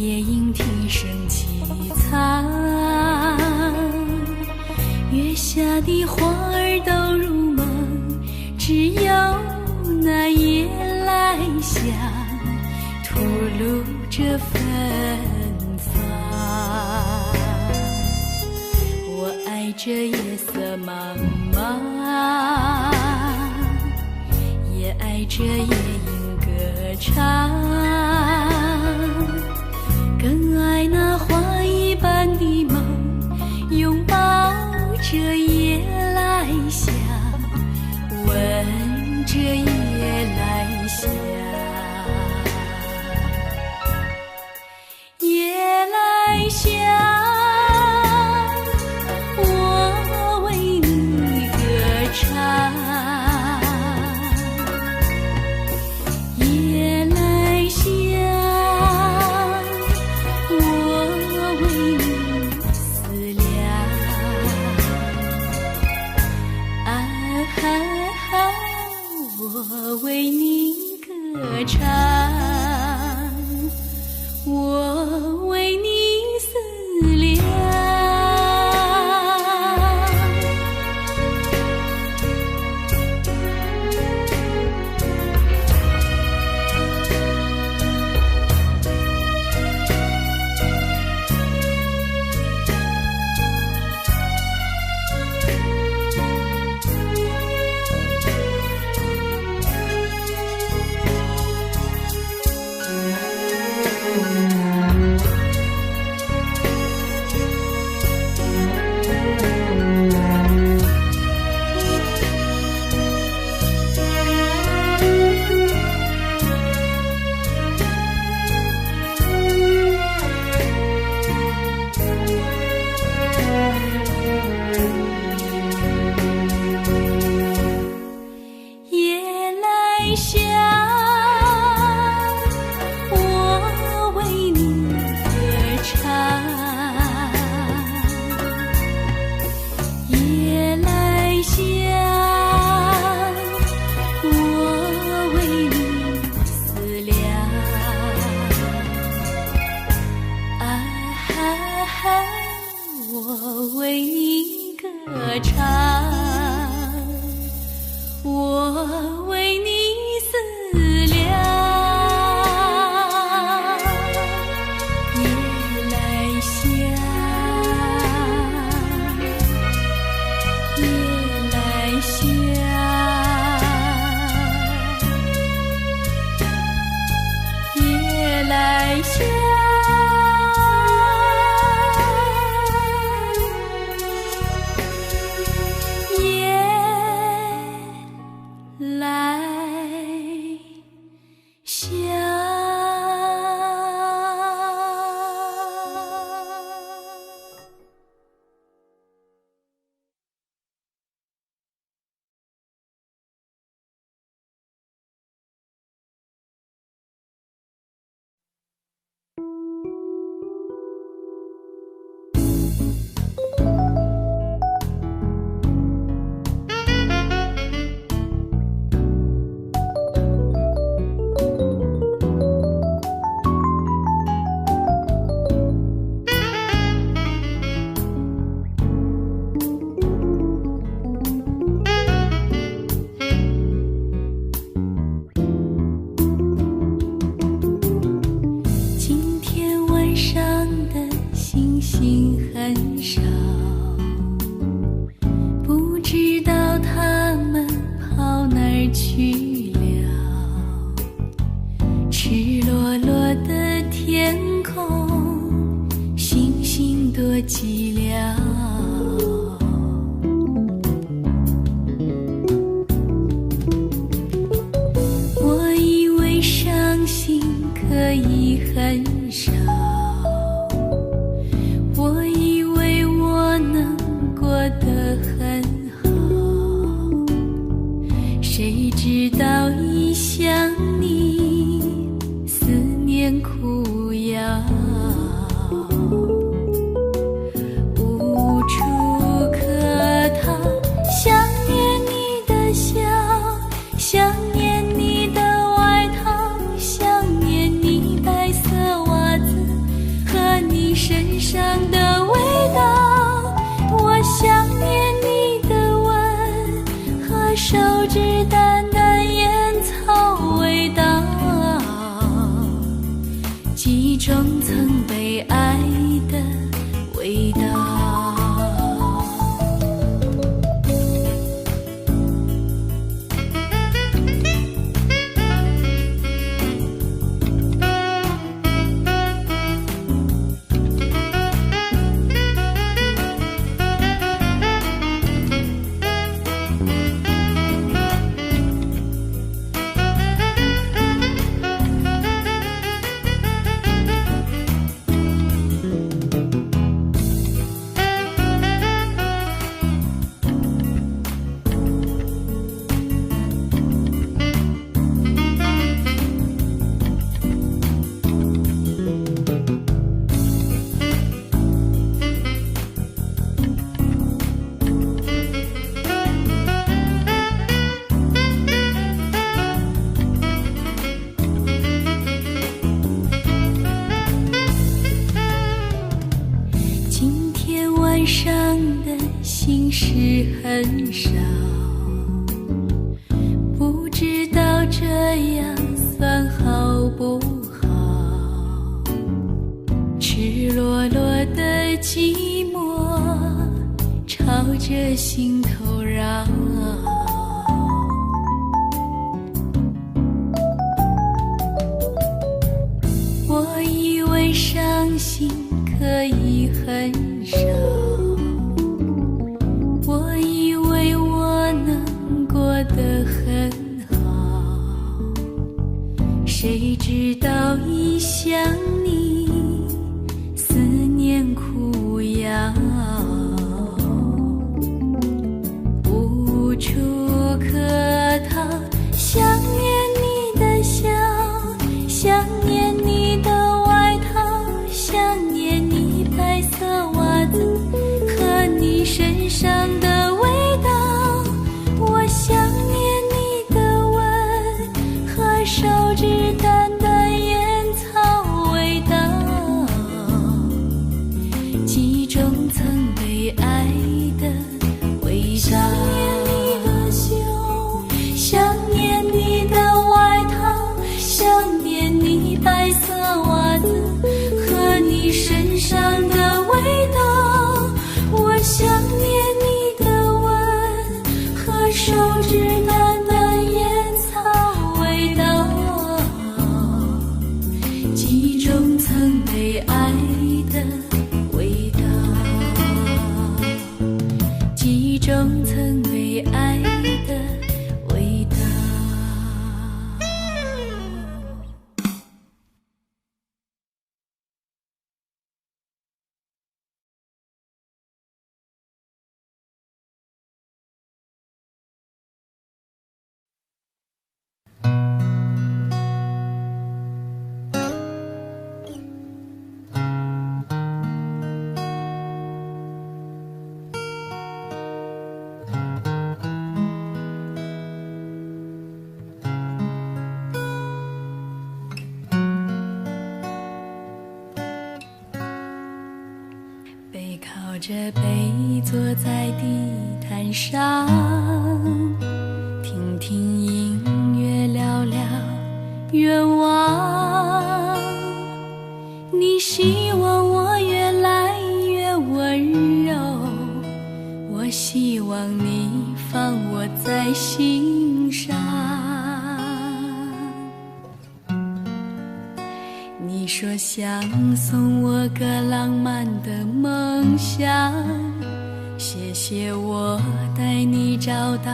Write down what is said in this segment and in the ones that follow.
夜莺啼声凄惨，月下的花儿都入梦，只有那夜来香吐露着芬芳。我爱这夜色茫茫，也爱这夜莺歌唱，更爱那花一般的梦，拥抱着夜来香，闻着夜来香。夜来香，我为你歌唱。夜来香，我为你思量。我为你歌唱，我为你思量。我为你歌唱，我为你思量。夜来香，夜来香，夜来香。寂寥，我以为伤心可以很少，我以为我能过得很好，谁知道一想你，思念苦药。上的味道，我想念你的吻和手指淡淡烟草味道，记忆中曾被爱的味道。晚上的心事很少，不知道这样算好不好？赤裸裸的寂寞朝着心头绕，我以为伤心可以很少，我以为我能过得很好，谁知道一想你，思念苦药，无处可逃，想念你的笑，想念你的外套，想念你白色袜子和你身上的味道，我想念你的吻和手指淡淡烟草味道，记忆中曾被爱的味道，想念你的胸，想念你的外套，想念你白色袜子和你身上的味道，我想念你的吻和手指淡淡烟草味道，记忆中曾被爱的味道，记忆中曾被爱的味道。背靠着背坐在地毯上，听听音乐，聊聊愿望。你希望我越来越温柔，我希望你放我在心上。你说想送我个浪漫的梦想，谢谢我带你找到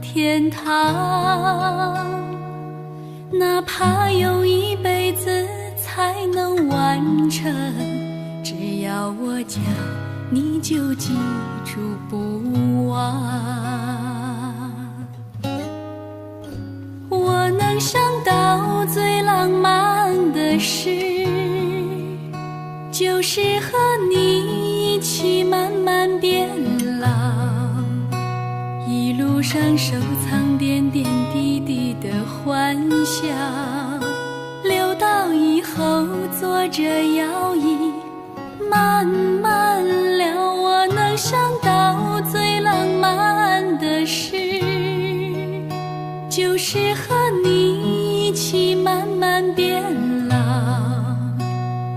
天堂，哪怕用一辈子才能完成，只要我讲你就记住不忘。我能想到最浪漫的事，就是和你一起慢慢变老，一路上收藏点点滴滴的欢笑，留到以后坐着摇椅慢慢聊，我能想到最浪漫的事，就是和你一起慢慢变老，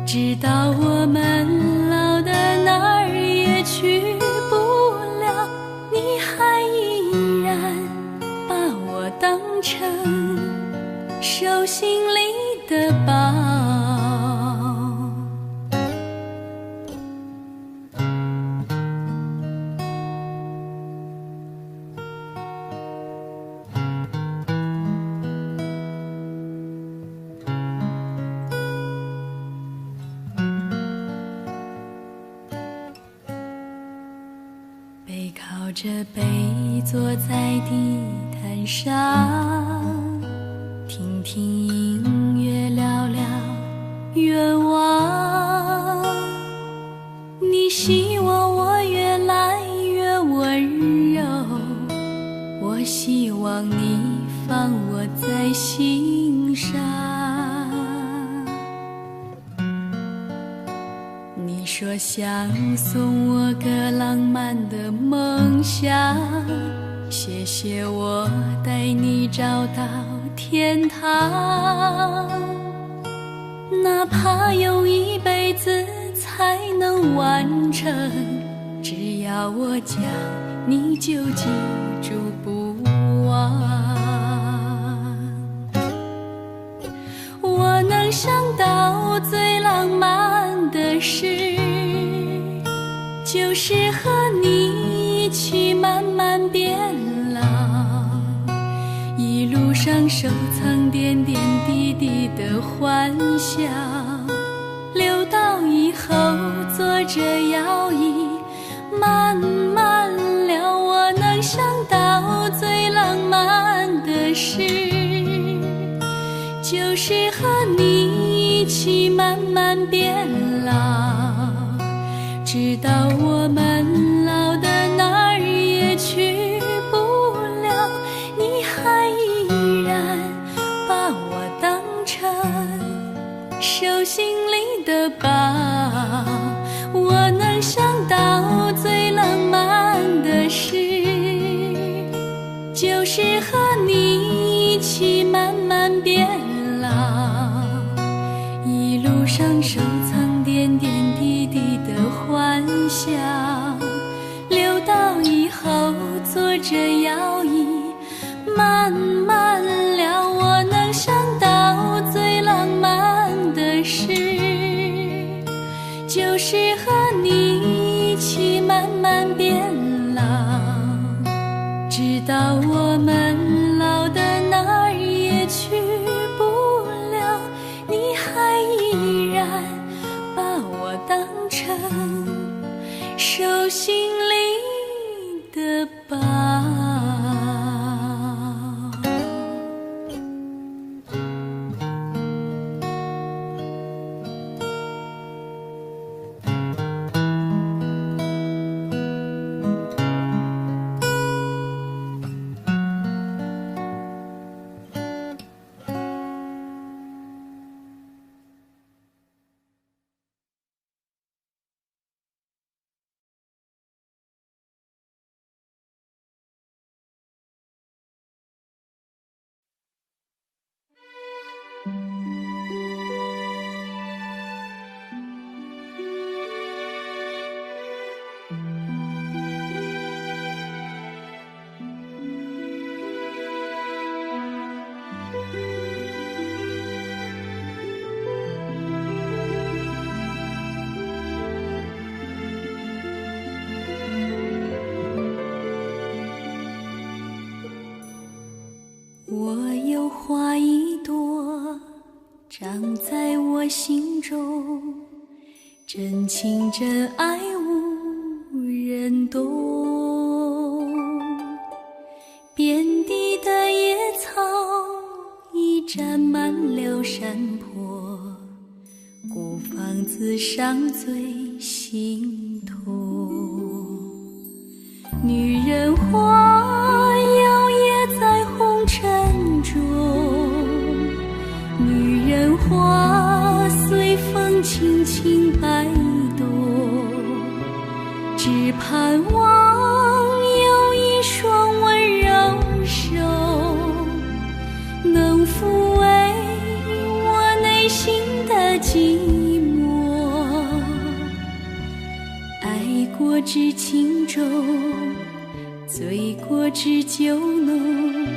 直到我们老的哪儿也去不了，你还依然把我当成手心里的宝。背靠着背坐在地毯上，听听音乐，聊聊愿望。你希望我越来越温柔，我希望你放我在心上。你说想送我个浪漫的梦想，谢谢我带你找到天堂，哪怕用一辈子才能完成，只要我讲你就记住不忘。我能想到最浪漫的事，就是和你一起慢慢变老，一路上收藏点点滴滴的欢笑，留到以后坐着摇椅慢慢聊。我能想到最浪漫的事，就是和你一起慢慢变老，直到我们老的哪儿也去不了，你还依然把我当成手心里的宝。我能想到最浪漫的事，就是和你一起慢慢变老，一路上收藏点点滴滴的欢笑，留到以后坐着摇椅慢慢聊。我能想到最浪漫的事，就是和你一起慢慢变老，直到我们老的哪儿也去不了，你还依然把我当成手心里的宝。我有花一朵，长在我心中，真情真爱无人懂。遍地的野草已占满了山坡，孤芳自赏最心痛。女人花摇曳在红尘中，女人花随风轻轻摆动。盼望有一双温柔手，能抚慰我内心的寂寞。爱过知情重，醉过知酒浓，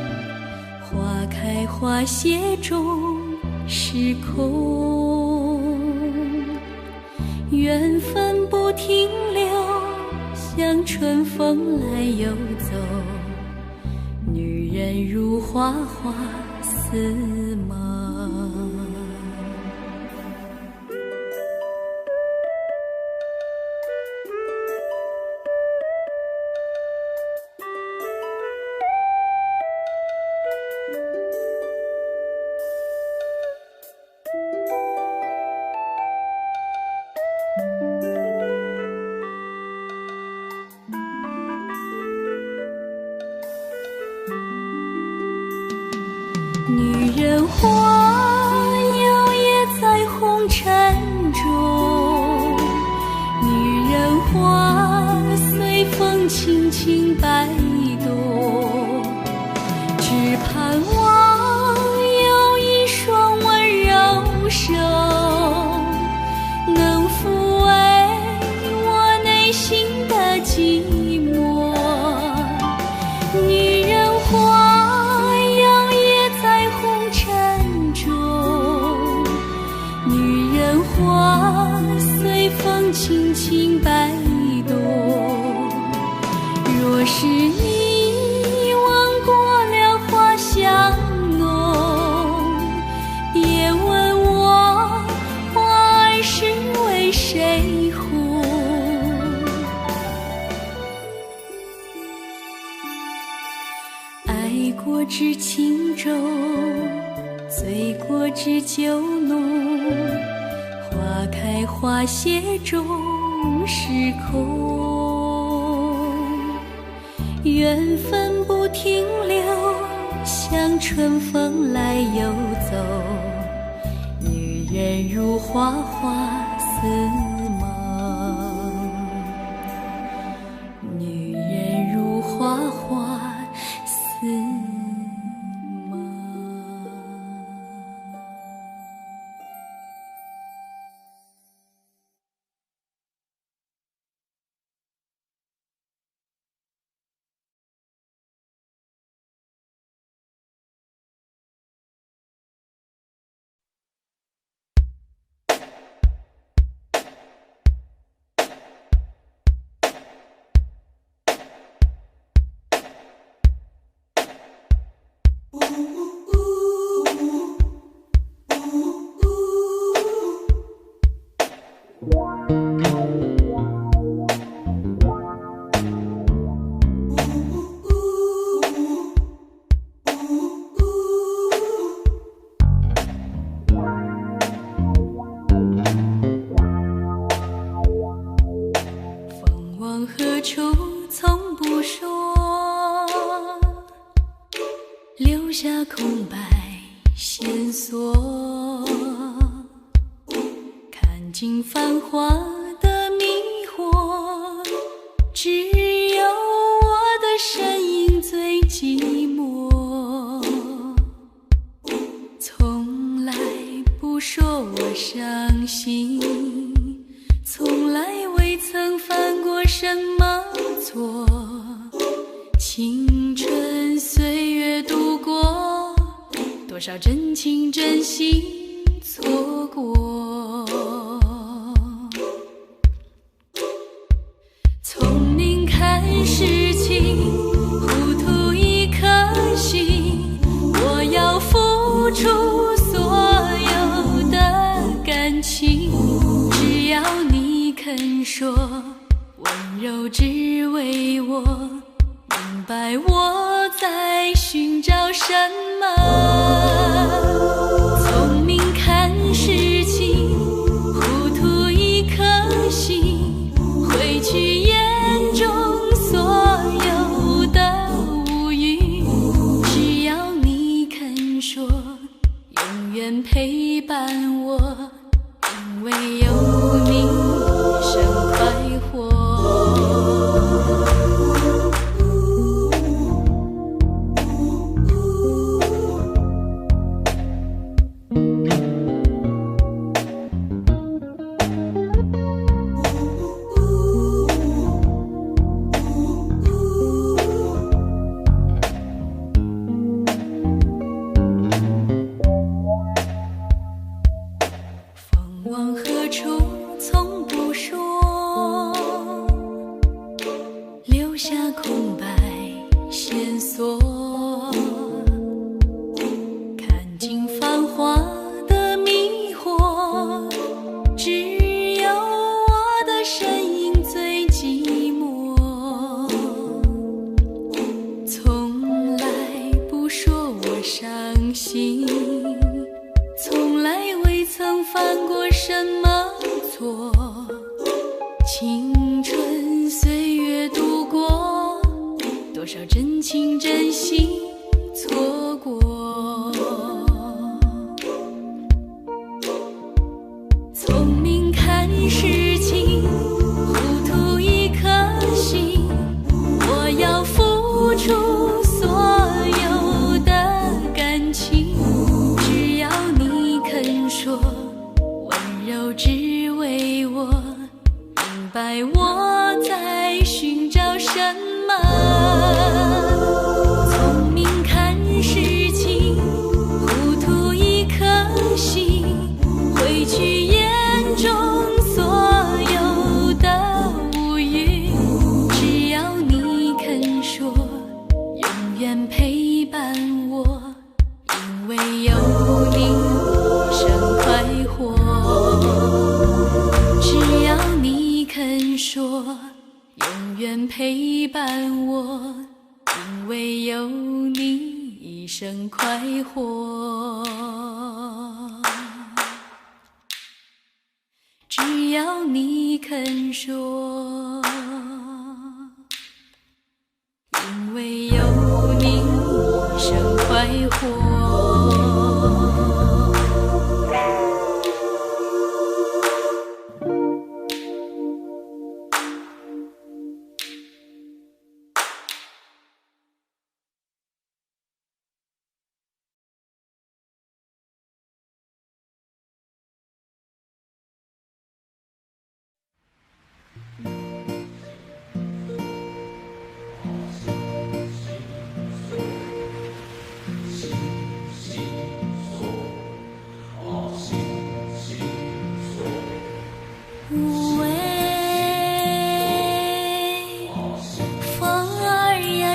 花开花谢终是空。缘分不停留，像春风来又走，女人如花花似梦。女人花摇曳在红尘中，女人花随风轻轻摆动，只盼望有一双温柔手，能抚慰我内心的寂寞。女人花花随风轻轻摆动，若是你闻过了花香浓，别问我花儿是为谁红。爱过知情重，醉过知酒浓，花开花谢终是空。缘分不停留，像春风来又走，女人如花花似梦，女人如花花似梦。风往何处从不说，留下空白线索，看尽繁华的迷惑，只有我的身影最寂寞。从来不说我伤心，从来未曾犯过什么错，青春岁月度过，多少真情真心错过。从您看事情，糊涂一颗心，我要付出所有的感情，只要你肯说，温柔只为我，明白我在寻找什么。聪明看事情，糊涂一颗心，挥去眼中所有的无语，只要你肯说，永远陪伴我，因为有你生快活。事情，糊涂一颗心，我要付出所有的感情，只要你肯说，温柔只为我，明白我在寻找什么。聪明看事情，糊涂一颗心，挥去眼中所有的乌云，只要你肯说，永远陪伴我，因为有你生快活。只要你肯说，永远陪伴我，因为有你一生快活。只要你肯说，因为有你一生快活。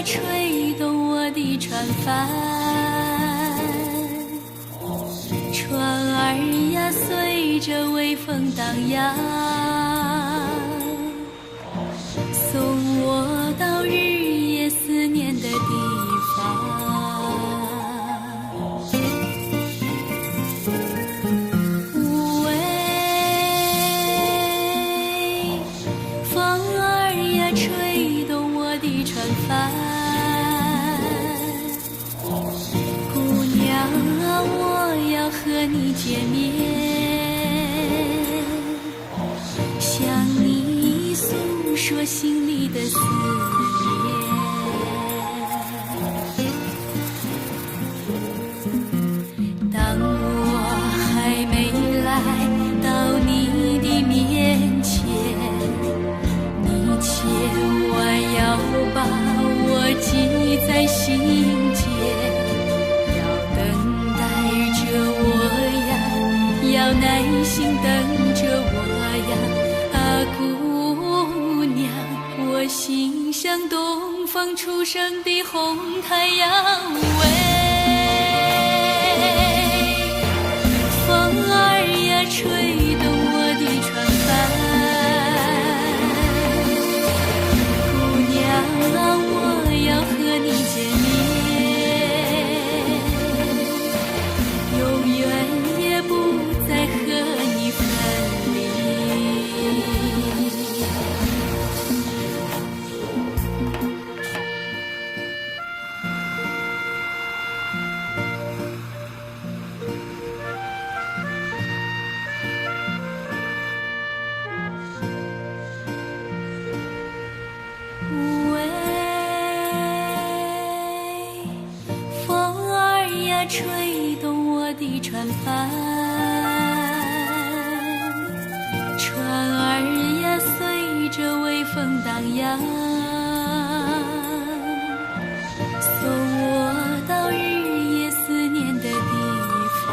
吹动我的船帆，船儿呀随着微风荡漾，送我到日夜思念的地方。无畏，风儿呀吹动我的船帆，我要和你见面，向你诉说心里的思念。当我还没来到你的面前，你千万要把我记在心间。要耐心等着我呀，啊姑娘，我心像东方初升的红太阳。喂，风儿呀吹动我的船帆，姑娘啊，我要和你见面，永远也不再和你分离。喂，风儿呀吹动我的船帆，船儿呀随着微风荡漾，送我到日夜思念的地方。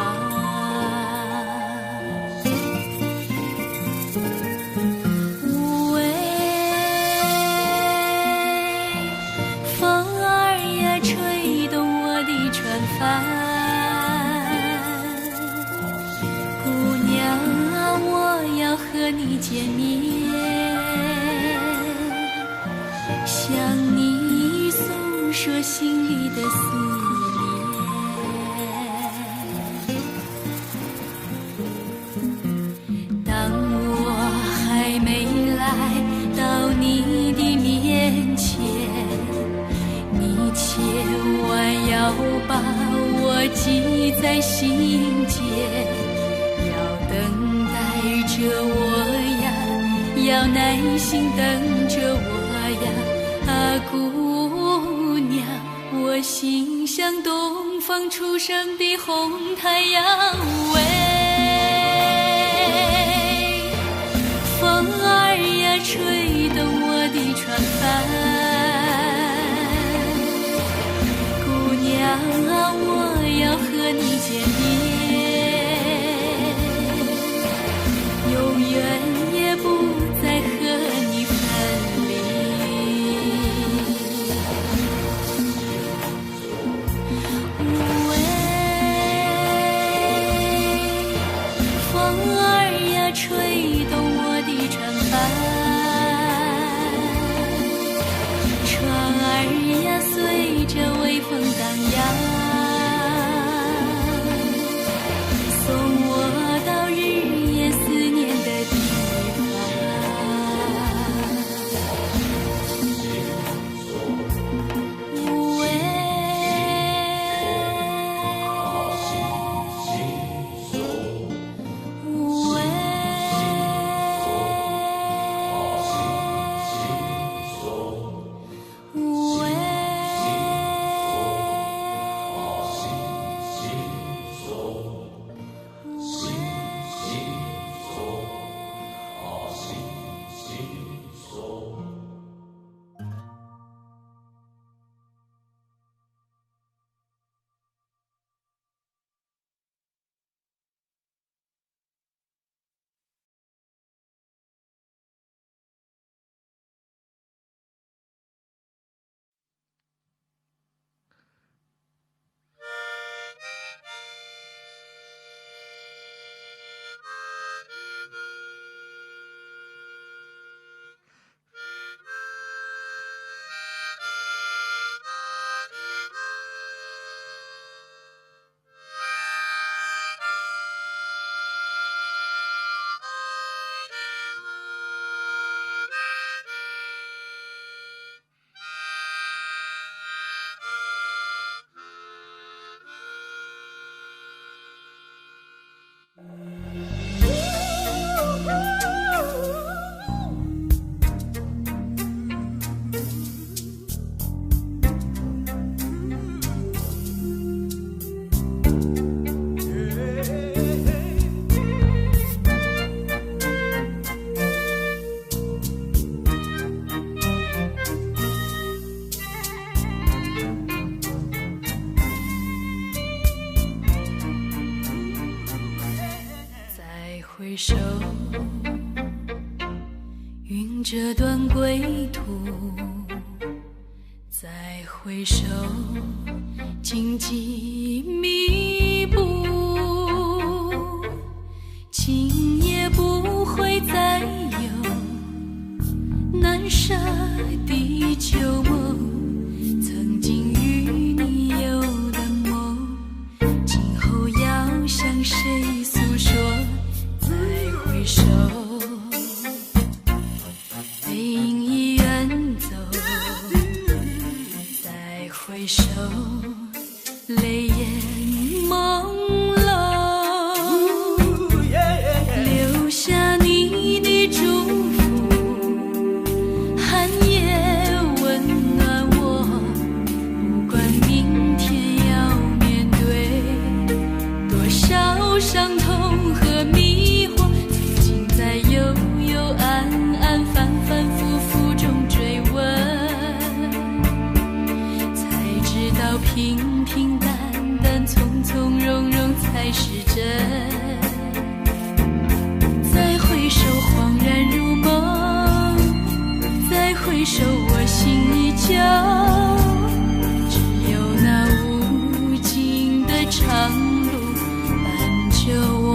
无畏，风儿呀吹动我的船帆，姑娘啊，我要和你见面，向你诉说心里的思念。当我还没来到你的面前，你千万要把我记在心间，要等待着我呀，要耐心等着我呀，啊姑娘，我心像东方初升的红太阳。喂，风儿呀，吹动我的船帆，姑娘啊，我要和你见面，永远也不再和你分离。喂，风儿呀，吹动我的船帆，船儿呀，随着微风荡漾，送我到日夜思念的地方。喂，回首，云这段归途，再回首，荆棘密布，今夜不会再有难舍的旧梦，曾经与你有的梦，今后要向谁诉说？再回首，背影已远走，再回首，泪眼朦胧，留下你的祝福，寒夜温暖我，不管明天要面对多少伤痛和迷惑，曾经在幽幽暗暗反反复复中追问，才知道平平淡淡从从容容才是真。再回首恍然如梦，再回首我心依旧，只有那无尽的长路伴着我。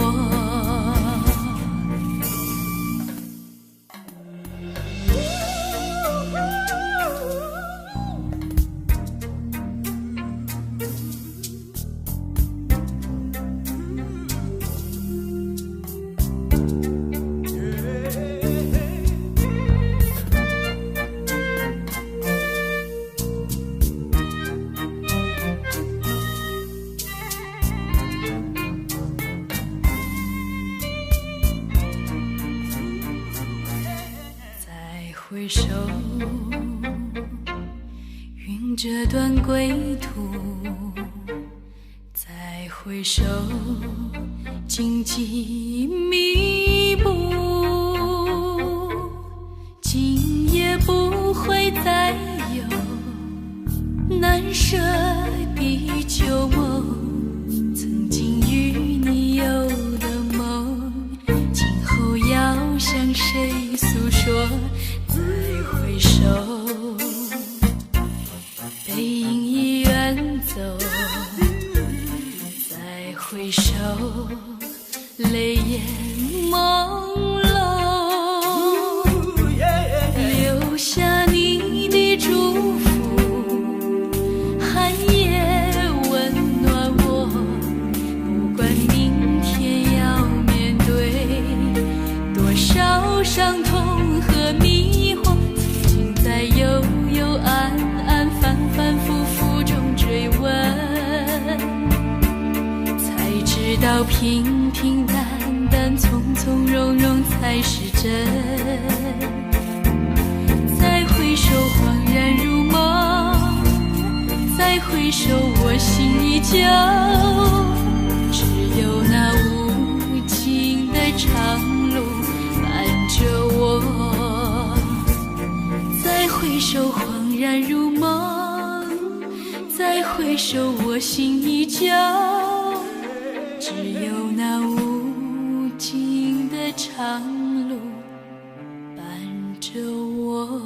回首，云这段归途，再回首，荆棘密布，今夜不会再有难舍的旧梦，曾经与你有的梦，今后要向谁诉说？再回首，背影已远走，再回首，泪眼朦胧，留下你的祝福，寒夜温暖我，不管明天要面对多少伤痛和迷惑，曾经在幽幽暗暗反反复复中追问，才知道平平淡淡从从容容才是真。再回首恍然如梦，再回首我心依旧，只有那无尽的长路伴着我。再回首恍然如梦，再回首我心依旧，只有那无尽的长路伴着我。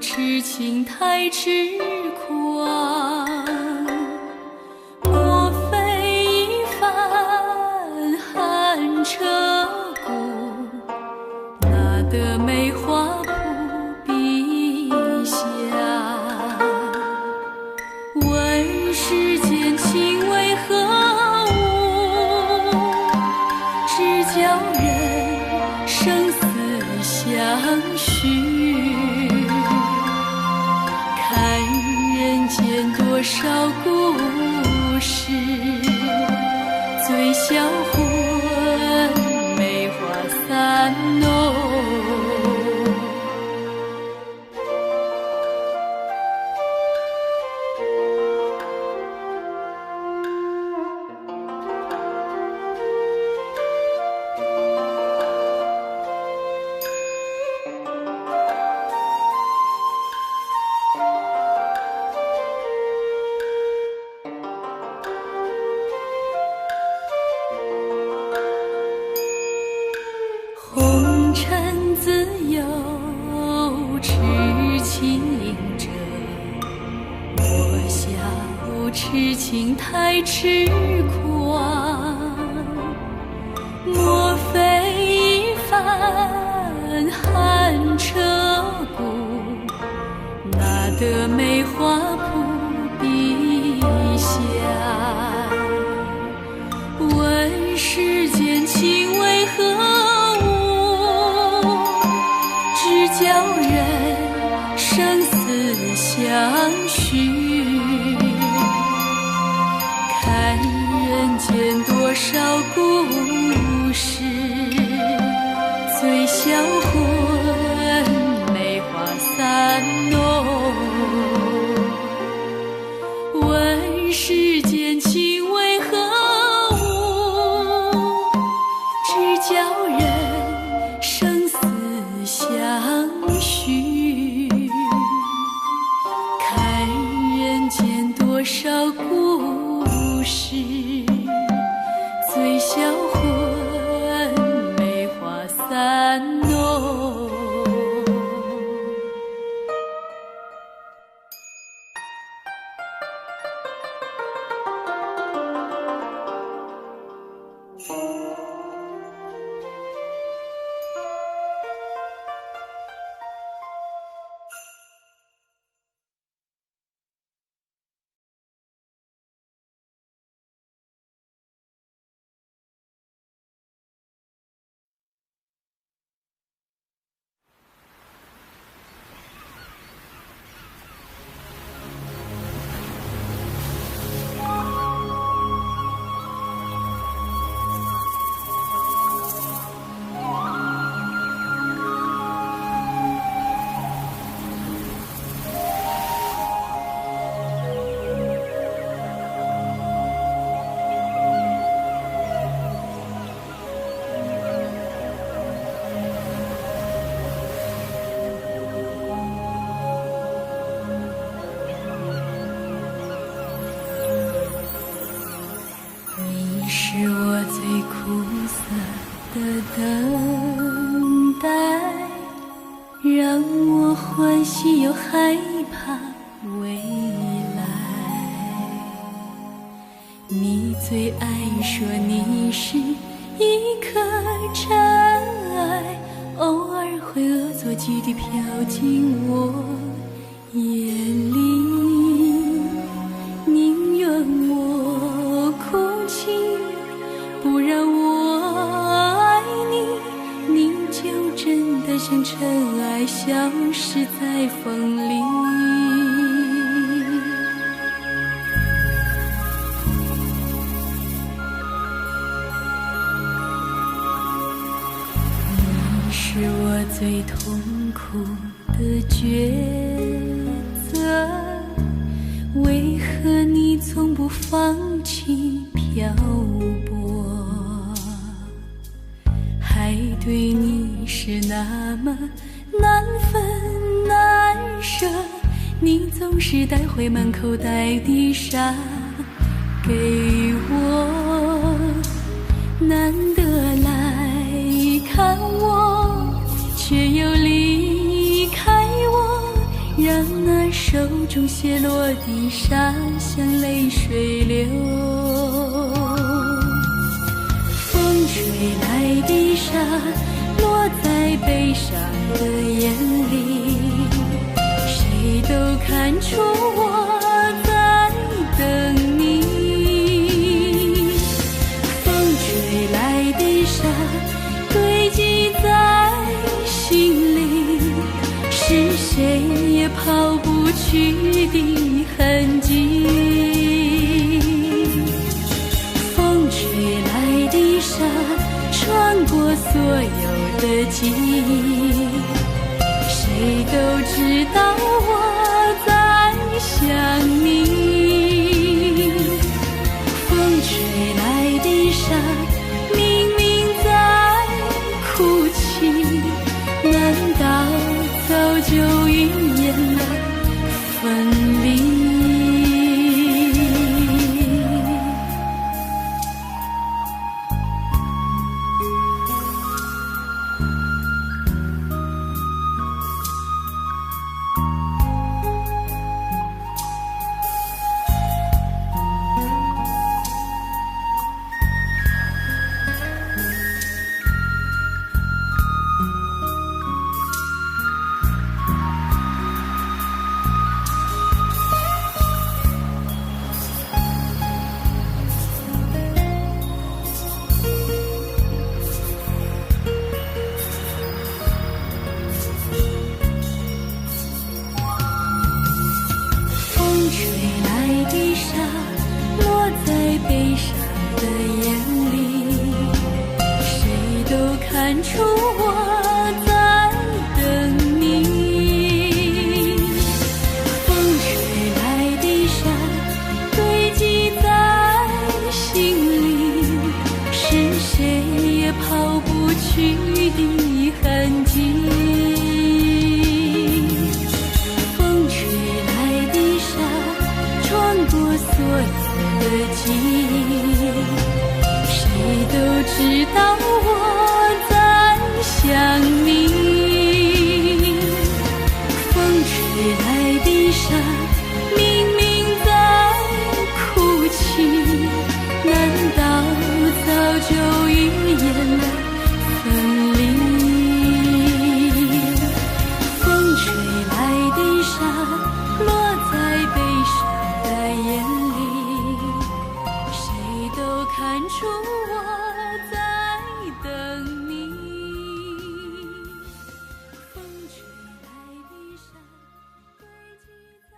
痴情太痴狂，莫非一番寒彻骨，哪得梅花扑鼻香？问世间情为何物，只叫人生死相许。多少故事，醉销魂，梅花散浓。红尘自由，痴情者，莫笑痴情太痴狂。莫非一番寒彻骨，哪得梅花扑鼻香？问世间情为何物，只叫人生死相许。看人间多少故事，醉销魂，梅花散浓。问世间情为何物，时，醉销魂，梅花散浓。等待让我欢喜又害怕未来。你最爱说你是一颗尘埃，偶尔会恶作剧地飘进我眼里，宁愿我哭泣，不让我爱你，你就真的像尘埃，消失在风里。你是我最痛苦的抉择，为何你从不放弃漂泊？海对你是那么难分难舍，你总是带回满口袋的沙给我，难得来看我，却又离开我，让那手中泻落的沙像泪水流。风吹来的沙落在悲伤的眼里，谁都看出我在等你。风吹来的沙堆积在心里，是谁也抛不去的痕迹。风吹来的沙穿过所有的记忆，谁都知道我在想你。风吹来的沙明明在哭泣，难道早就预言了分离？看出我在等你。风吹来的沙堆积在心里，是谁也抛不去的痕迹。风吹来的沙穿过所有的记忆，谁都知道我在想你。风吹来的沙，明明在哭泣，难道早就预言了分离？风吹来的沙，落在悲伤的眼里，谁都看出我在等你。风吹来的沙，堆积在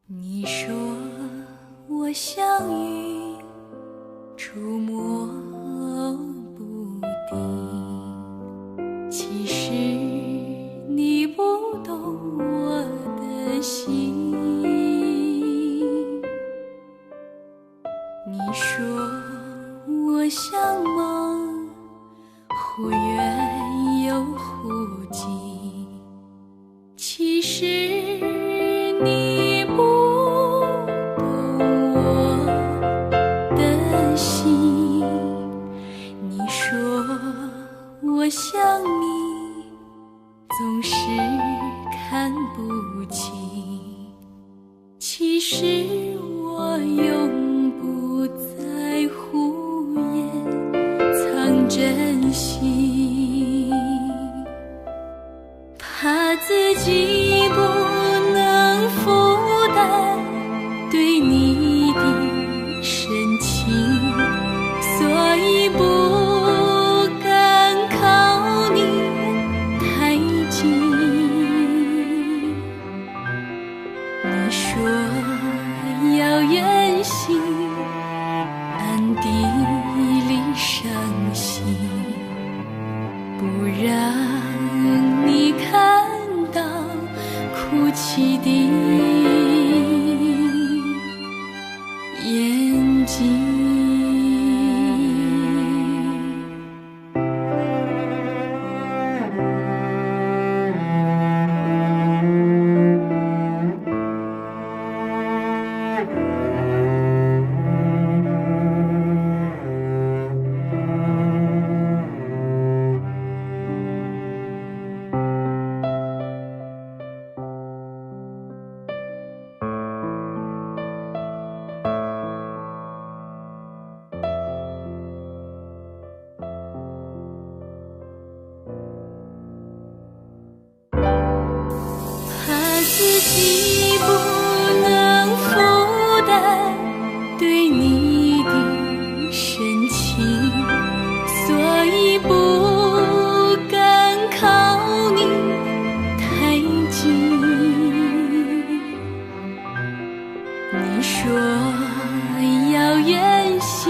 你说我像云，触摸不定，其实你不懂我的心。你说我像梦，忽远又忽近，其实你不懂我的心。你说我像你，总是看不清，其实我永不在乎掩藏真心，怕自己不能负担对你的深情，所以不敢靠你太近。你说要远行，暗地里伤心，不让你看到哭泣的眼睛。怕自己不能负担对你的深情，所以不敢靠你太近。你说要远行，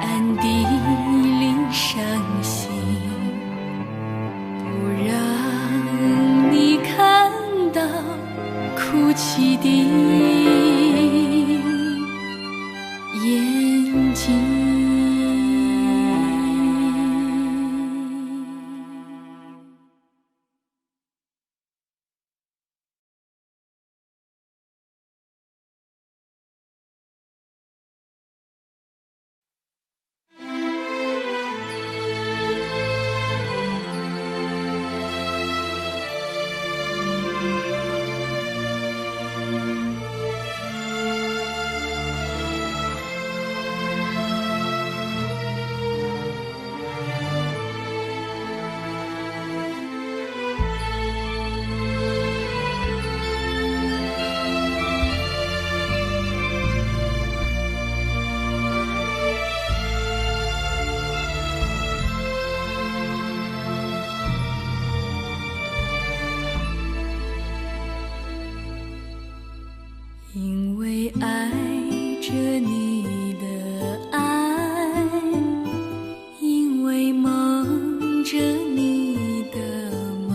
暗地里伤心，不让你看到哭泣的眼睛。爱着你的爱，因为梦着你的梦，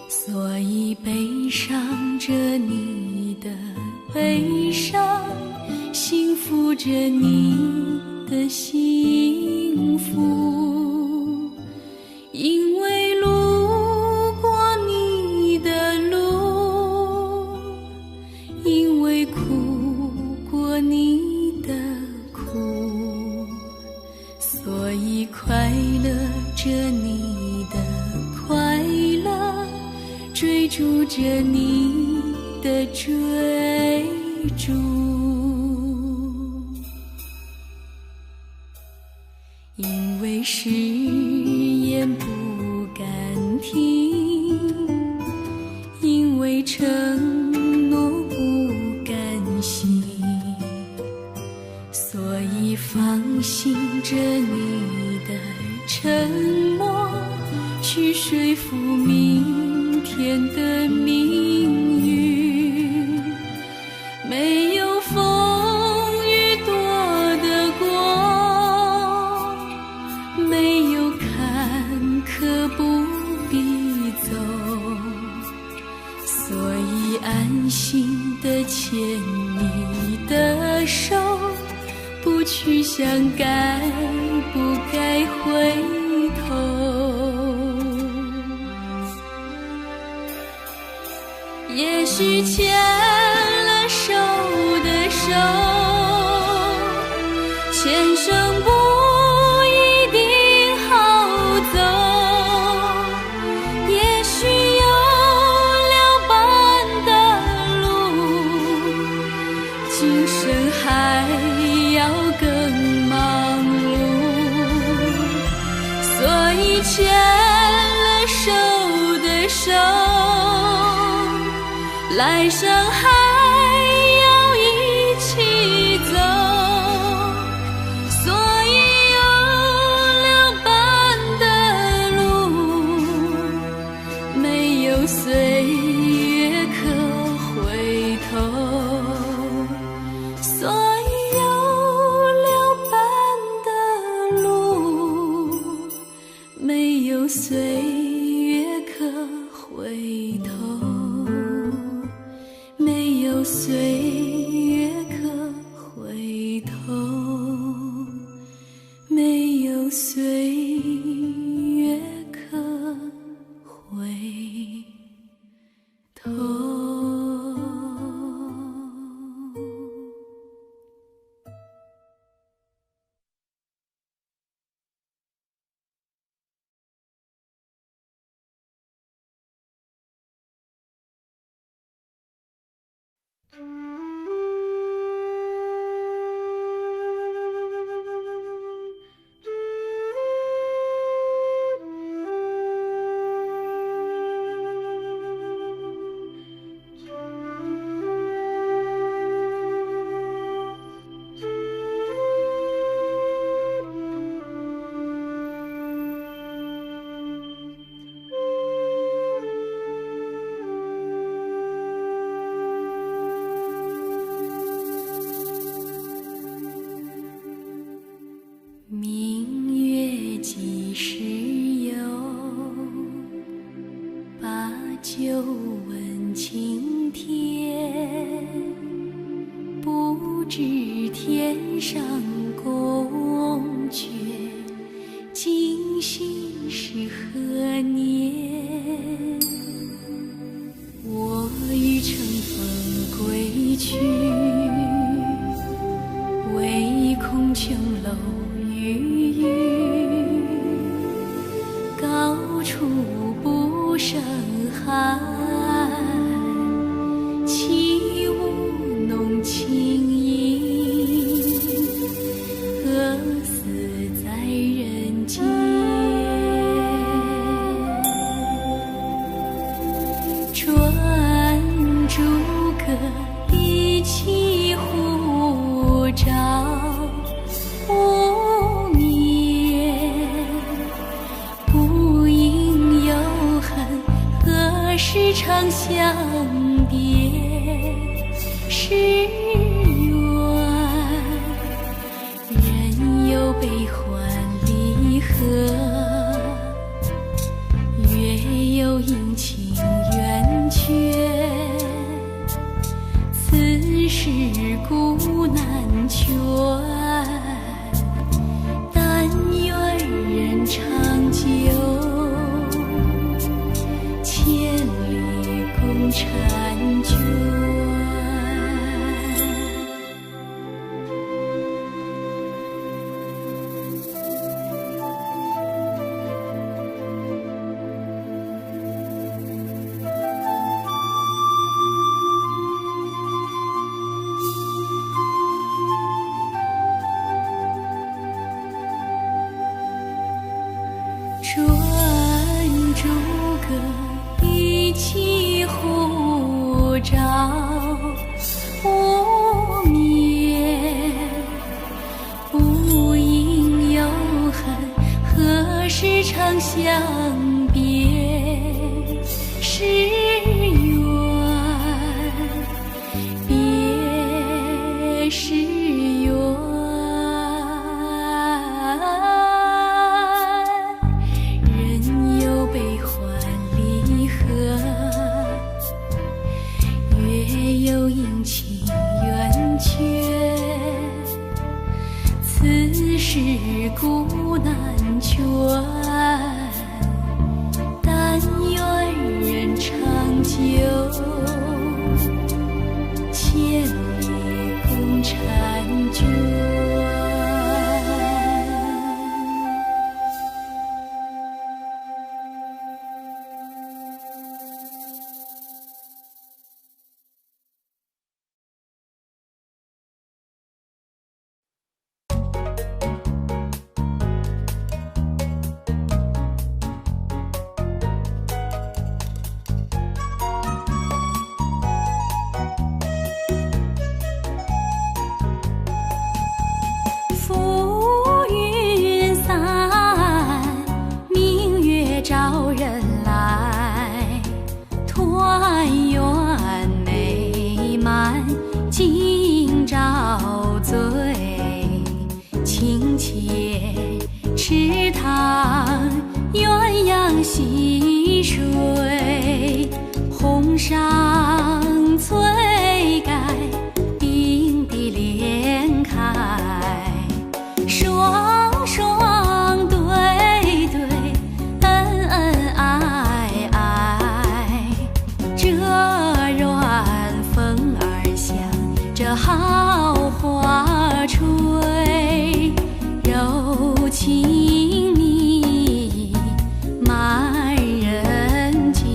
所以悲伤着你的悲伤，幸福着你的幸福，因为路过你的路，因为苦过你的苦，所以快乐着你的快乐，追逐着你的追逐。因为誓言不敢听，因为承诺不甘心，所以放心着你的沉默，去说服明天的命运。没有风雨躲得过，没有坎坷不必走，所以安心地牵你的手，不去想该不该回头。也许牵了手的手，前生不一定好走，也许有两半的路，今生还要更忙碌，所以牵了手的手，来生还要一起走，所以有两半的路，没有岁月可回头，所以有两半的路，没有岁月可回头，没有岁月可回头，没有岁月可回头。久闻青天，不知天上宫阙，今夕是何年？我欲乘风归去，唯恐琼楼玉宇，高处不胜寒，起舞弄清影，何似在人间？转朱阁，一起护照无眠，不应有恨，何时长相别？悲欢离合，月有阴晴圆缺，此事古难全，但愿人长久，千里共婵娟。转朱阁，一骑护照，无眠，无应有恨，何时长相别？是缘，别是缘。有阴晴圆缺，此事古难全，但愿人长久，千里共婵娟。池塘鸳鸯戏水，红裳翠盖，并蒂莲开，双双对对，恩恩爱爱，这软风儿响，这好花吹，柔情蜜满人间。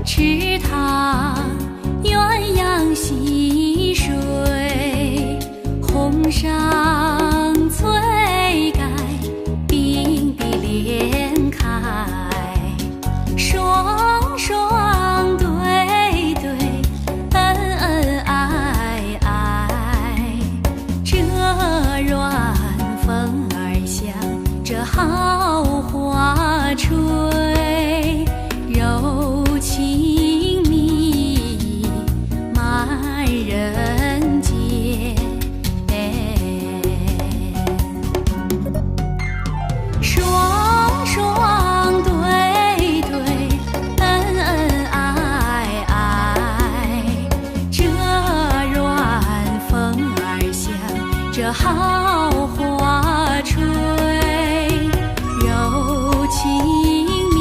池塘鸳鸯戏水，红裳翠盖，并蒂莲开，双双对对，恩恩爱爱，这软风儿响，这好花吹，柔情蜜满人间。着好花吹，柔情蜜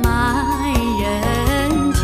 满人间。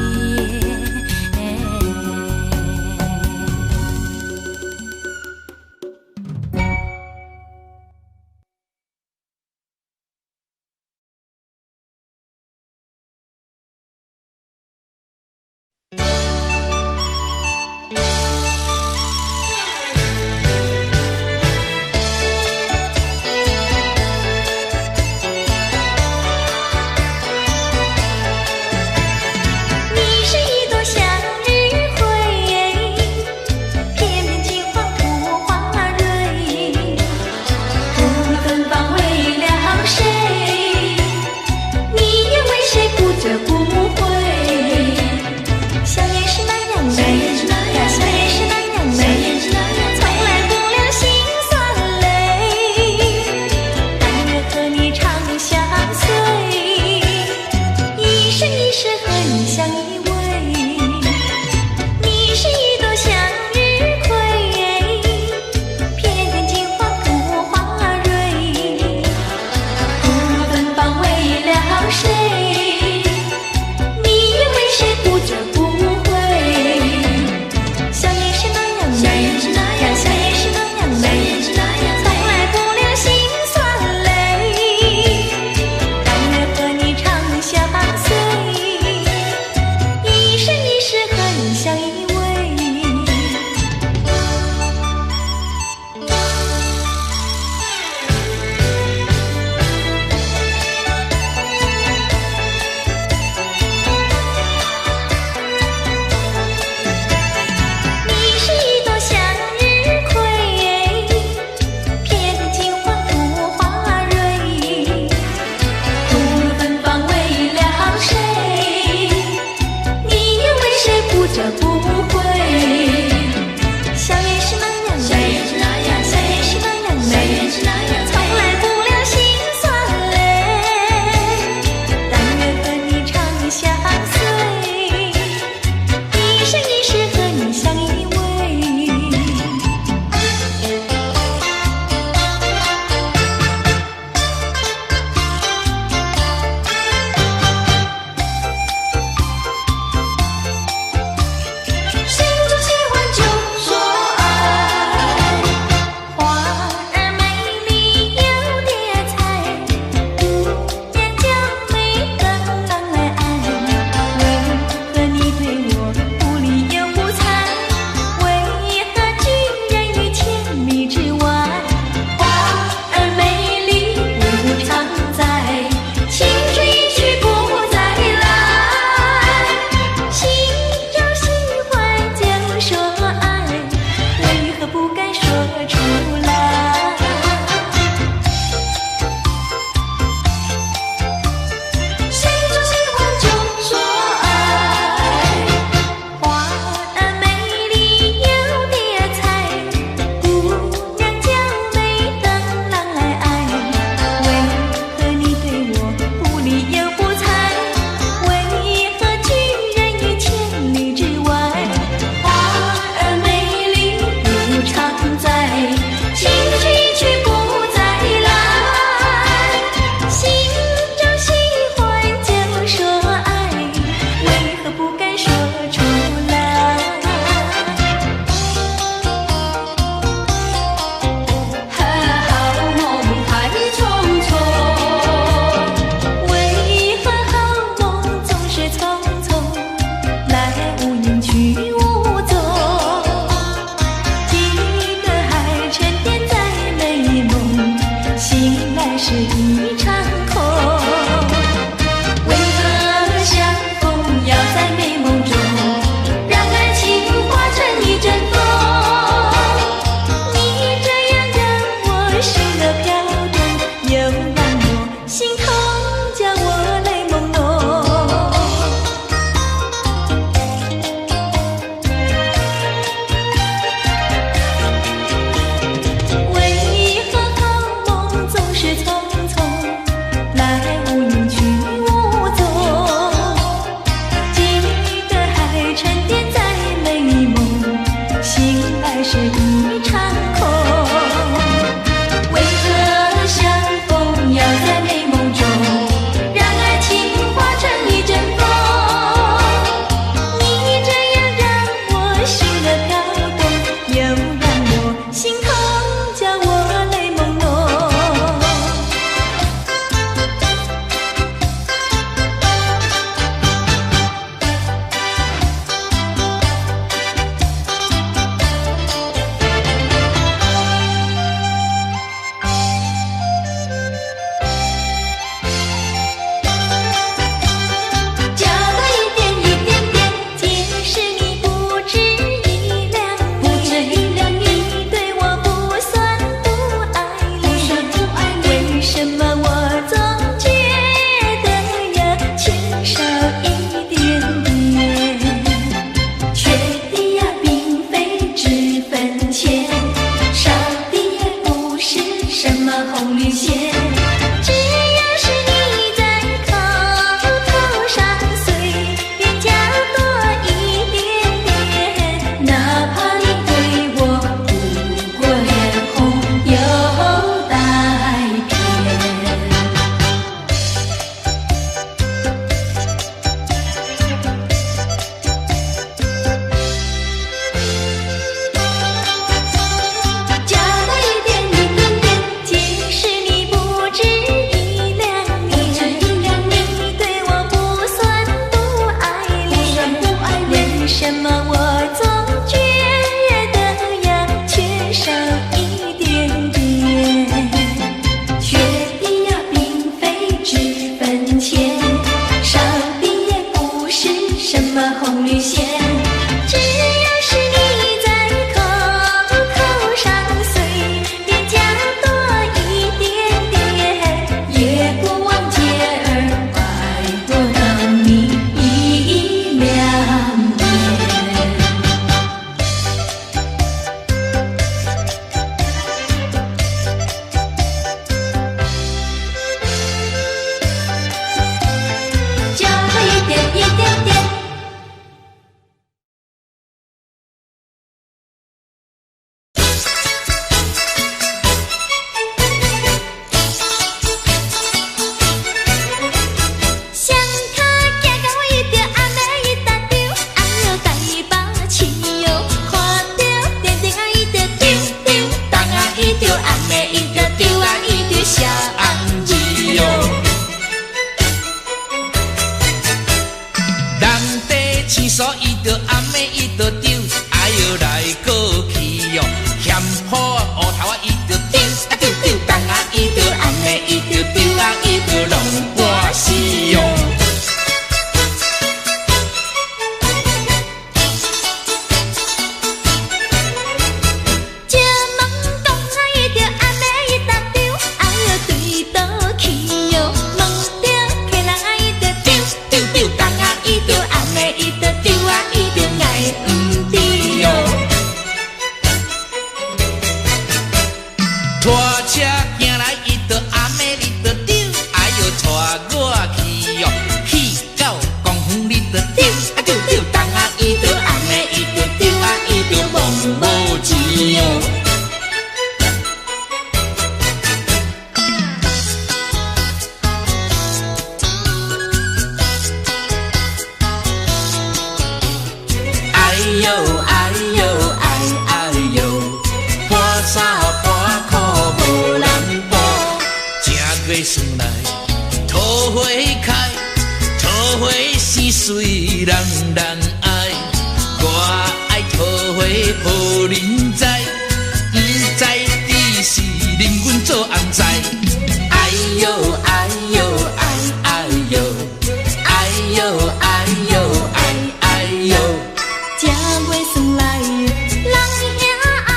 红绿线。只要是你在口头上随便加多一点点，也不忘借儿拜托了你一两遍。加多一点一点点。双脚行到我伊着阿妹伊搭丢，哎哟大把气哟，看着电电啊伊着丢丢，当啊伊着阿妹伊着丢啊伊着小红字哟。人地青疏伊着阿妹伊着丢，哎哟来过去哟，嫌破乌头啊伊着丢啊丢丢，当啊伊着阿妹伊着丢啊伊着拢半死哟。这问讲啊伊着阿妹伊搭丢，哎哟对倒去哟，问着客人啊伊着丢丢丢，当啊伊着阿妹伊着丢啊伊着爱毋知哟。拖车行来伊着阿妹你着丢，哎哟带我去哟，去到公园你着丢啊丢丢，当啊伊着阿妹伊着丢啊伊着忘无钱哟。哎呦哎呦哎哎呦，半衫半裤无人补，正月算来桃花开，桃花生水人人爱，我爱桃花予人知，不知只是令阮做红菜。哎呦哎呦哎哎呦，哎呦哎呦哎哎呦。正月算来，人兄红，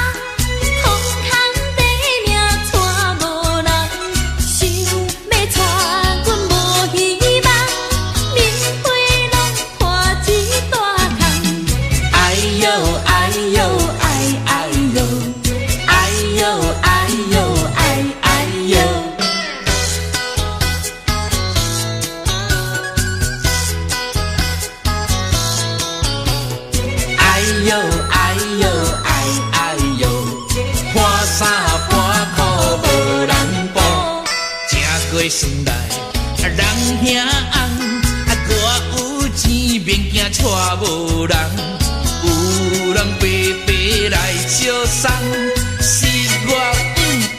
空空地命带无人，想要带阮无希望，面皮拢破一大空。哎呦哎呦哎哎呦，哎呦哎呦哎哎呦。哎呦哎呦哎哎呦，半衫半裤无人补，正月算来人兄红，我有钱免惊带无人，有人白白来相送，是我不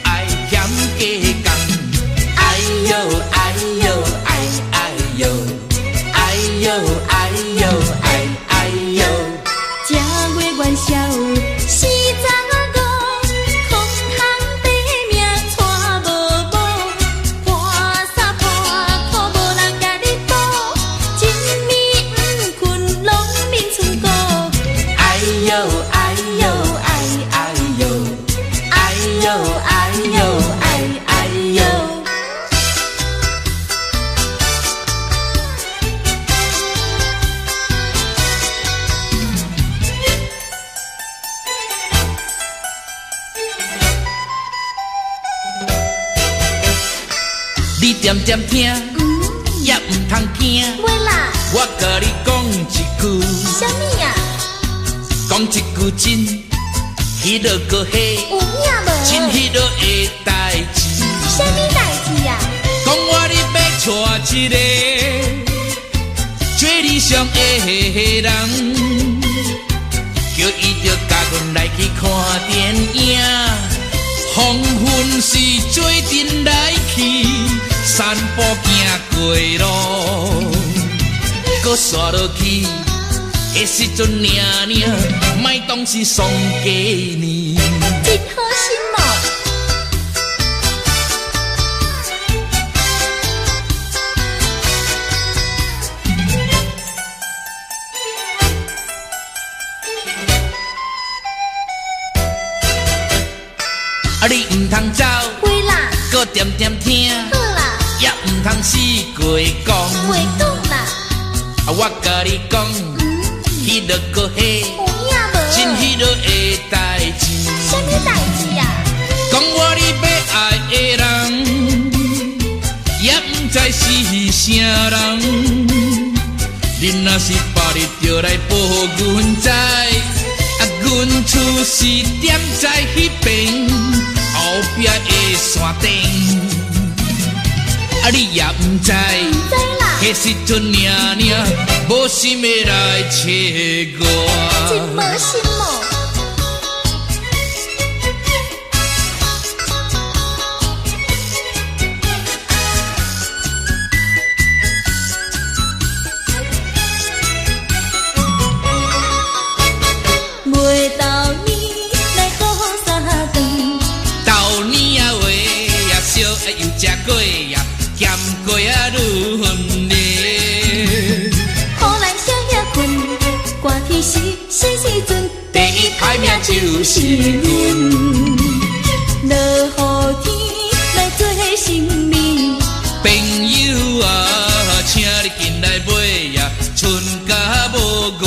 爱嫌加工。哎呦哎呦哎哎呦，哎呦哎呦哎哎呦。正月元宵四十五，空空地命带无某，半衫半裤无人甲你补，一暝不困拢眠厝孤。哎呦哎呦哎哎呦，哎呦哎呦哎哎呦。你点点听，也唔通惊。喂啦，我甲你讲一句，啥物啊？讲一句真，迄落个嘿，有影无？真迄落的代志。啥物代志啊？讲我你要娶一个最理想的人，叫伊着甲阮来去看电影。黄昏时做阵来去，散步行过路，搁刷落去的时阵，娘娘莫当是送嫁呢。真好心哦！你唔通走，会啦，搁点点听，好啦，也唔通死过讲。袂讲啦，我甲你讲，迄落搁迄，有影无？真迄落的代志。啥物代志啊？讲我你要爱的人，也唔知是啥人。你若是把你着来保护阮知，阮厝是踮在迄边后壁的山顶。你也唔知，迄时阵娘娘无心要来找我，真无心哦。袂到年来过三顿，到年啊话也烧又食过呀，咸过啊轮咧。好咱少遐困，寒天时阵，第一歹命就是阮。落雨天来做生命，朋友啊，请你进来买呀，剩甲无偌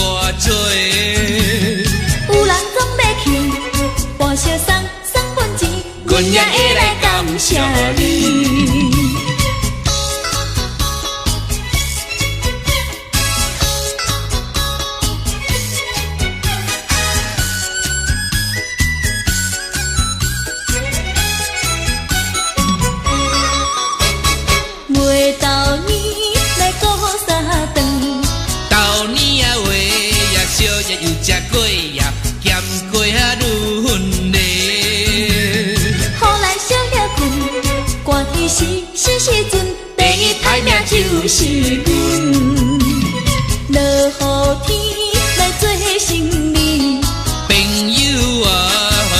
多。有人总要去，半小送份钱，阮也会来感谢你。袂到年来过三顿，到年啊话也烧也又食过呀，咸过啊轮咧。好咱少遐困，寒天时阵，第一歹命就是阮。落雨天来做生命，朋友啊，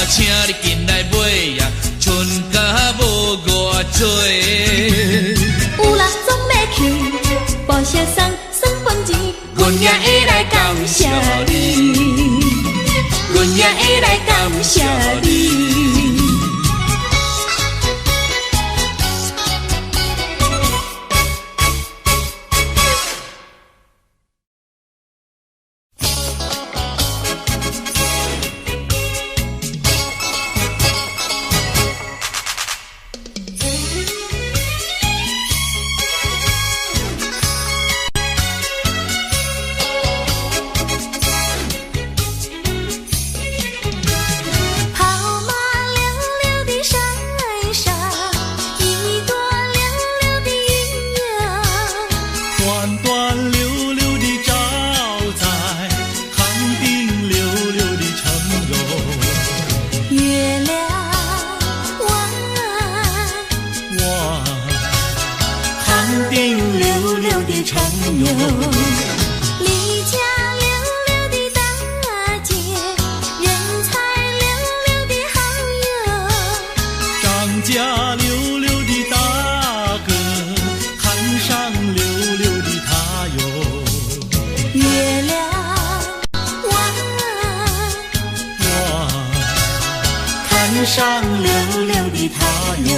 请你进来买呀，剩甲无偌多。有人总要去，报销送份钱，阮也会来感谢你，阮也会来感谢你。上溜溜的他哟。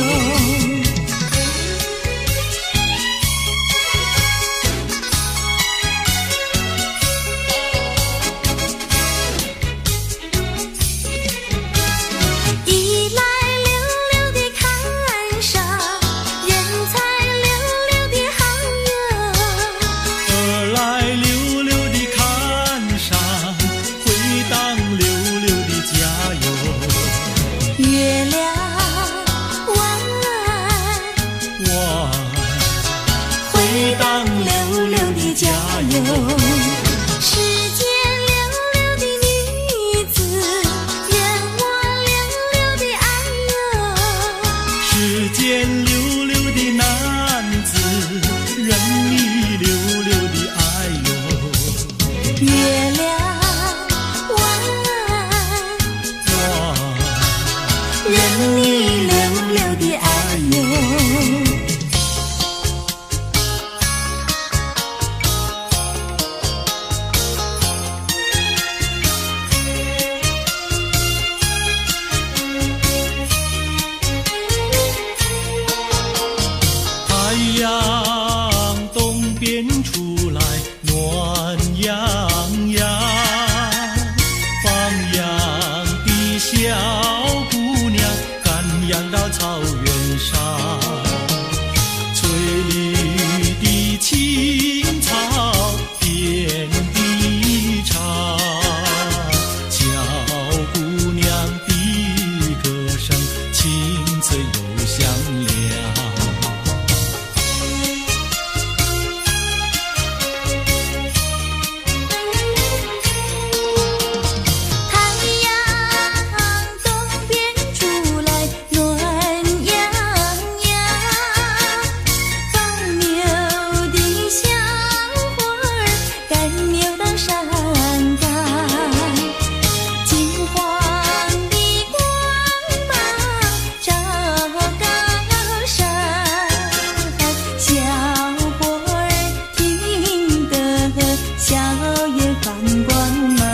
放光芒。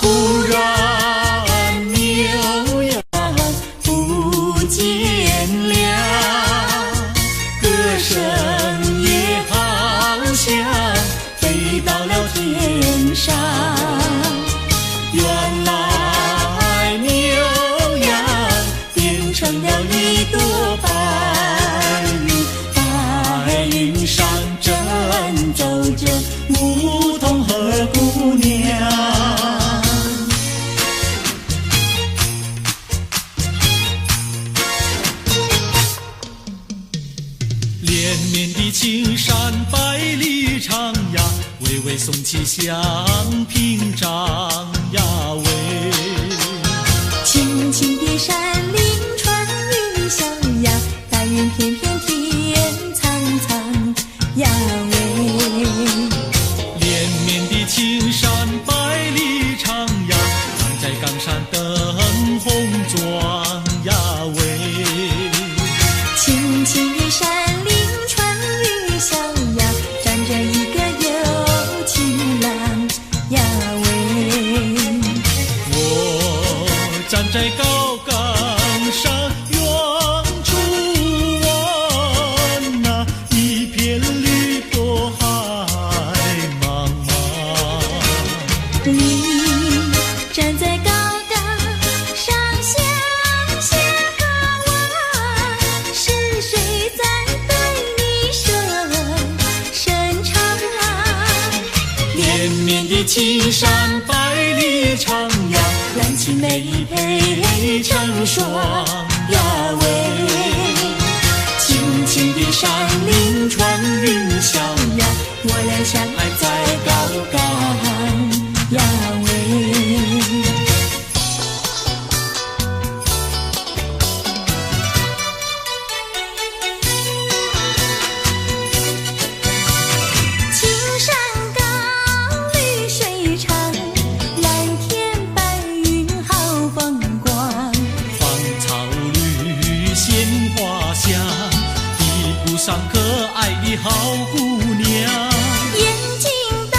忽然牛羊不见了，歌声也好像飞到了天上。原来牛羊变成了一朵白云，白云上正走着牧童和姑娘。连绵的青山百里长呀，巍巍耸起像屏障呀喂。青青的山林穿云霄呀，白云片片天苍苍呀喂。连绵的青山百里长呀，站在冈山灯红妆呀喂。青青的山林穿云霄呀，站着一个有情郎呀喂。我站在高岗上，远处望那一片绿波海茫茫。你站在高岗上，向下望，是谁在对你声唱啊？连绵的青山百里长呀，蓝青梅配成双呀喂。青青的山林穿云霄呀，我俩相爱在高岗呀喂。青山高，绿水长，蓝天白云好风光。芳草绿鲜花香，一路上可爱的好姑娘。眼睛大，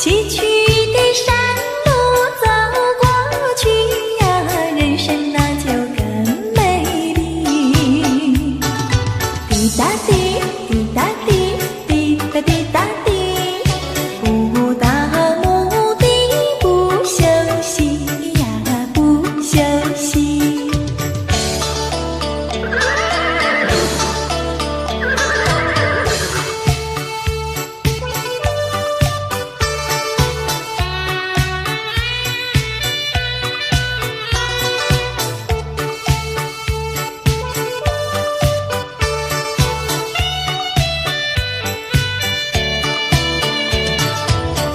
崎岖的山路走过去呀，人生那就更美丽。滴答滴，滴答滴，滴答滴答滴，不到目的不休息呀，不休息。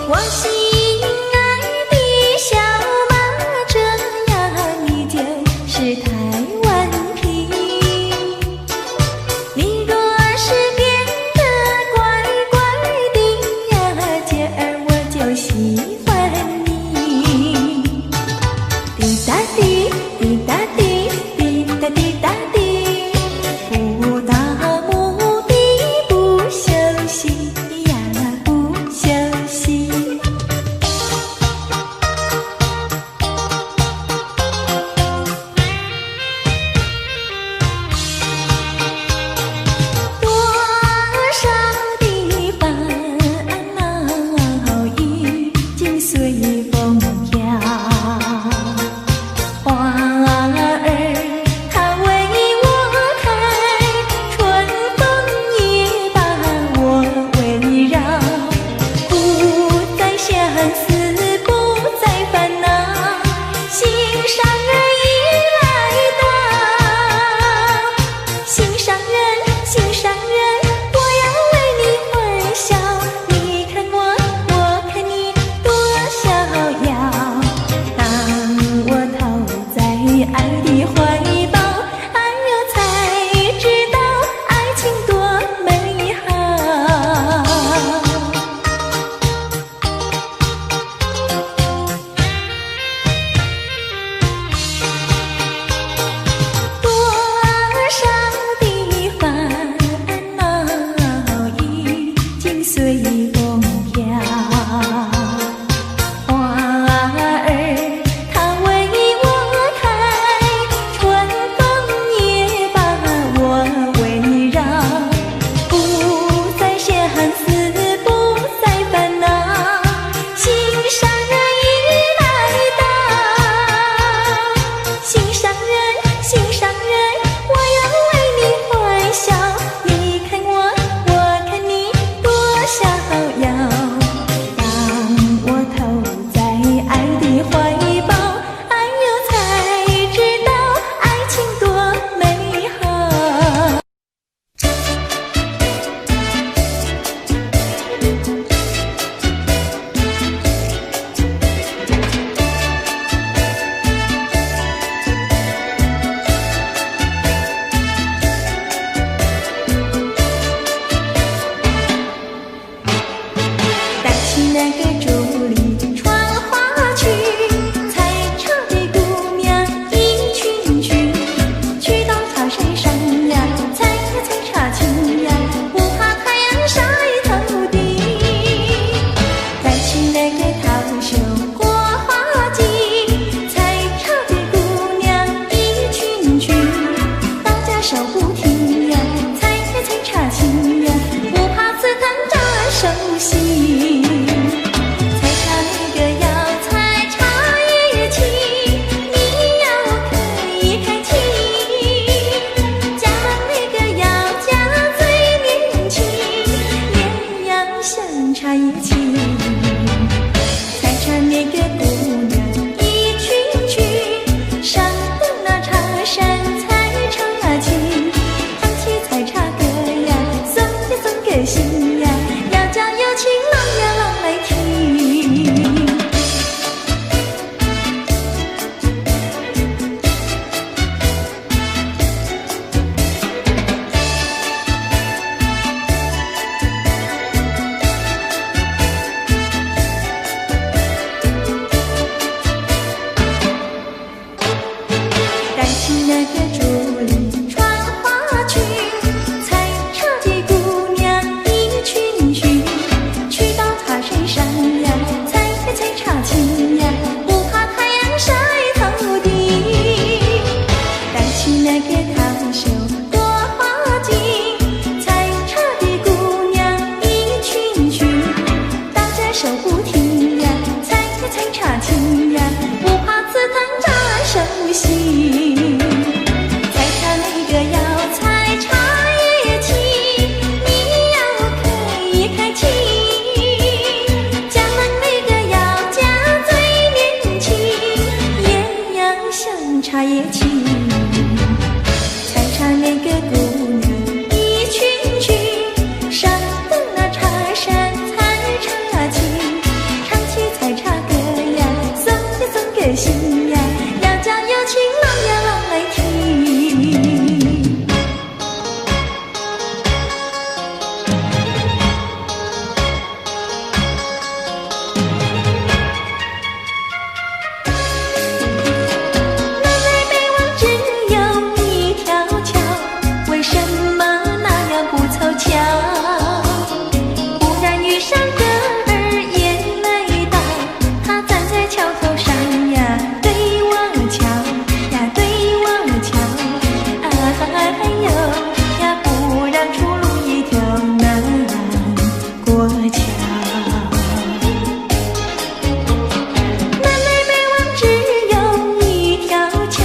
我心爱的小马车呀，你就是台湾瓶。你若是变得乖乖的呀，姐儿我就喜欢你。滴答滴，滴答滴，滴答滴答滴，不到目的不休息呀，不休息。多少的烦恼已经随风飘，花儿它为我开，春风也把我围绕，不再相思，不再烦恼，心上人已来到，心上人，心上人，我要为你欢笑，你看我，我看你多逍遥。当我投在爱的怀抱，哎呦才知道爱情多美好。多少的烦恼已经随风飘，花儿它为我开，春风也把我围绕，不再相思，不再烦恼，心上人已来到，心上人，心上人，我要为你欢笑，你看我，我看你多逍遥。当我投在爱的怀抱，哎呦才知道爱情多美好。带起那个竹篱穿花去，采茶的姑娘一群群，去到茶山上呀，采呀采茶青呀，不怕太阳晒头顶。带起那个桃袖过花季，采茶的姑娘一群群，大家手不停呀，采呀采茶青呀，不怕刺疼扎手心。采茶那个要采茶叶青，你要开青；嫁那个要嫁最年轻，脸要像茶叶青。采茶那个姑娘一群群，上到那茶山采茶青，唱起采茶歌呀，送呀送个心呀，要叫有情郎呀郎来听。手不停呀，采茶青呀，不怕刺藤扎手心。采茶那个要采茶叶青，你要开青。家门那个要家最年轻，也要像茶叶青。采茶那个姑娘一群群，上的那茶山采茶青，唱起采茶歌呀，送给心呀，要叫有情郎呀郎来听。南来北往只有一条桥，为什么那样不凑巧？忽然遇上个儿也来到，他站在桥头上呀，对我瞧呀，对我瞧，哎呦呀，不让出路一条难过桥。南来北往只有一条桥，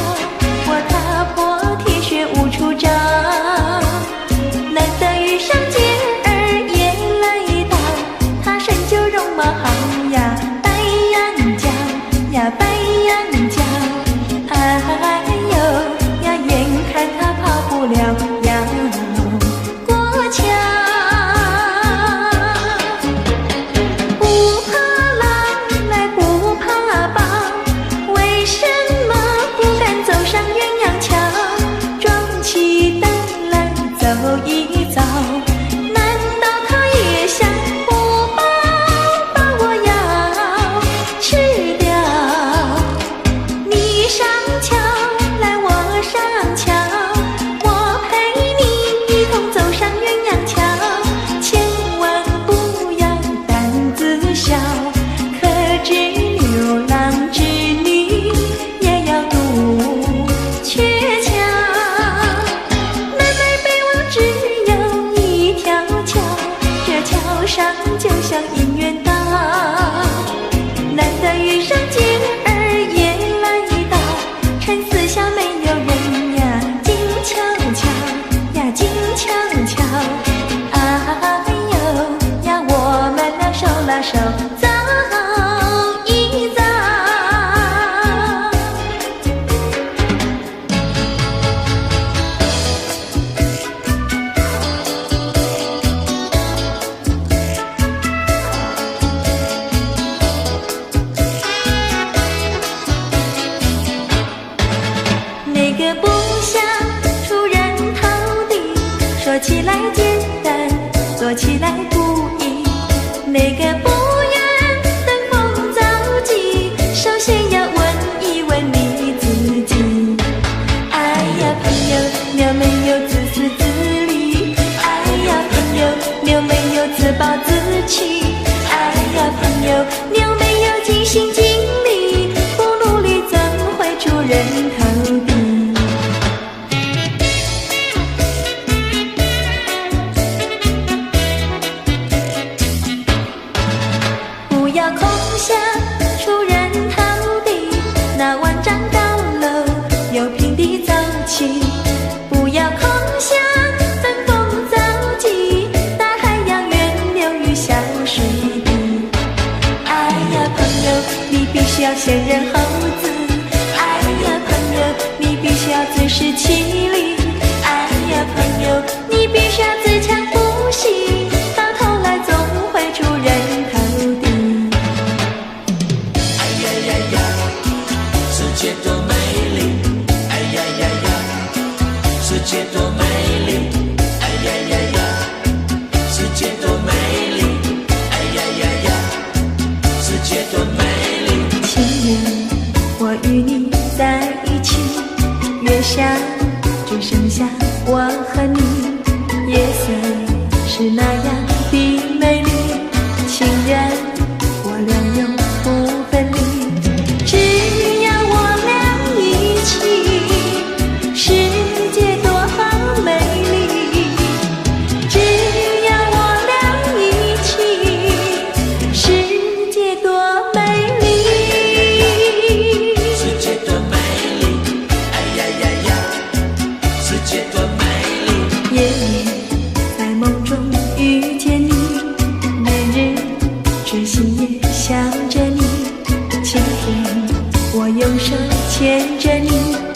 我踏破铁鞋无处找。难得遇上姐儿也来到，她身就容貌好呀，白羊角呀，白羊角，哎呦呀，眼看她跑不了要过桥。不怕狼来不怕豹，为什么不敢走上鸳鸯桥？壮起胆来走一遭，难道他也想不把我要吃掉？你上桥来我上桥，我陪你一同走上鸳鸯桥，千万不要胆子小，可知牛郎织女也要渡鹊桥。南来北往只有一条桥，这桥上就像姻缘岛。难得遇上姐儿也来到，趁四下没有人呀，静悄悄呀，静悄悄，哎呦呀，我们俩手拉手走一遭。那个不想出人头地，说起来简单，做起来不易。那个不愿登峰造极，首先要问一问你自己。哎呀朋友，你有没有自私自利？哎呀朋友，你有没有自暴自弃？哎呀朋友，你有没有尽心尽力？不努力怎会出人头地？不要空想出人头地，那万丈高楼有平地走起。不要空想登峰造极，大海洋源流于小水滴。哎呀朋友，你必须要先人后子。哎呀朋友，你必须要自食其力。哎呀朋友，你必须要自强不息，到头来总会出人头地。哎呀呀呀，世界多美丽！哎呀呀呀，世界多美丽！哎呀呀呀，世界多美丽！哎呀呀呀，世界多美丽！情人，我与你在一起，月下只剩下我和你，夜色是那样的美丽。情人，我俩永不分离，只要我俩一起，世界多好美丽。只要我俩一起，世想着你，今天我用手牵着你。